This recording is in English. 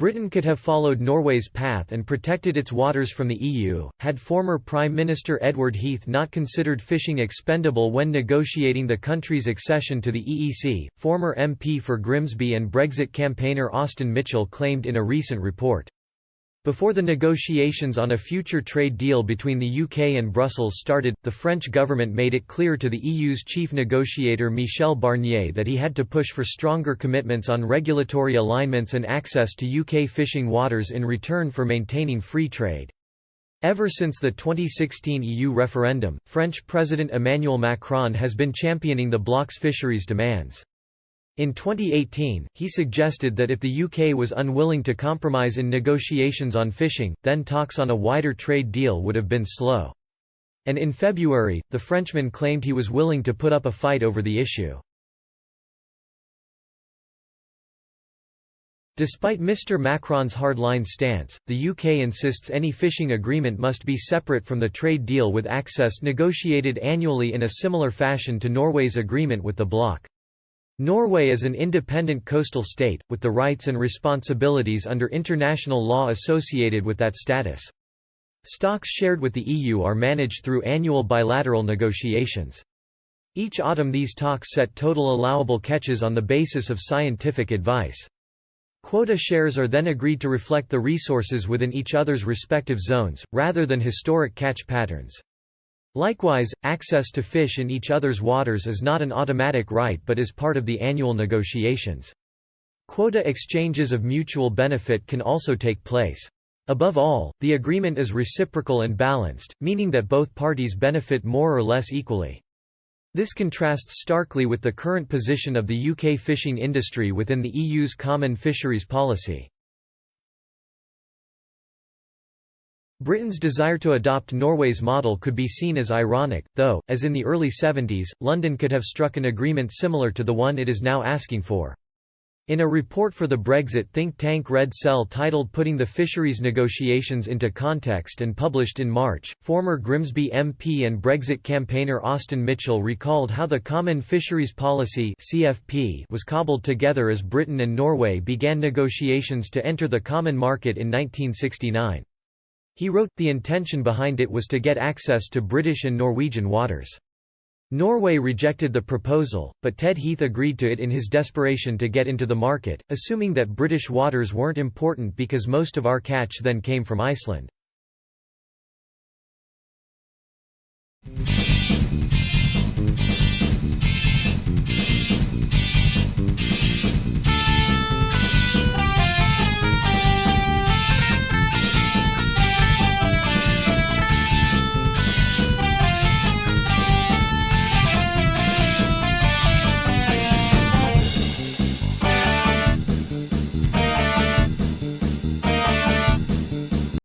Britain could have followed Norway's path and protected its waters from the EU, had former Prime Minister Edward Heath not considered fishing expendable when negotiating the country's accession to the EEC, former MP for Grimsby and Brexit campaigner Austin Mitchell claimed in a recent report. Before the negotiations on a future trade deal between the UK and Brussels started, the French government made it clear to the EU's chief negotiator Michel Barnier that he had to push for stronger commitments on regulatory alignments and access to UK fishing waters in return for maintaining free trade. Ever since the 2016 EU referendum, French President Emmanuel Macron has been championing the bloc's fisheries demands. In 2018, he suggested that if the UK was unwilling to compromise in negotiations on fishing, then talks on a wider trade deal would have been slow. And in February, the Frenchman claimed he was willing to put up a fight over the issue. Despite Mr. Macron's hardline stance, the UK insists any fishing agreement must be separate from the trade deal with access negotiated annually in a similar fashion to Norway's agreement with the bloc. Norway is an independent coastal state, with the rights and responsibilities under international law associated with that status. Stocks shared with the EU are managed through annual bilateral negotiations. Each autumn these talks set total allowable catches on the basis of scientific advice. Quota shares are then agreed to reflect the resources within each other's respective zones, rather than historic catch patterns. Likewise, access to fish in each other's waters is not an automatic right but is part of the annual negotiations. Quota exchanges of mutual benefit can also take place. Above all, the agreement is reciprocal and balanced, meaning that both parties benefit more or less equally. This contrasts starkly with the current position of the UK fishing industry within the EU's common fisheries policy. Britain's desire to adopt Norway's model could be seen as ironic, though, as in the early 70s, London could have struck an agreement similar to the one it is now asking for. In a report for the Brexit think tank Red Cell titled Putting the Fisheries Negotiations into Context and published in March, former Grimsby MP and Brexit campaigner Austin Mitchell recalled how the Common Fisheries Policy (CFP) was cobbled together as Britain and Norway began negotiations to enter the common market in 1969. He wrote, the intention behind it was to get access to British and Norwegian waters. Norway rejected the proposal, but Ted Heath agreed to it in his desperation to get into the market, assuming that British waters weren't important because most of our catch then came from Iceland.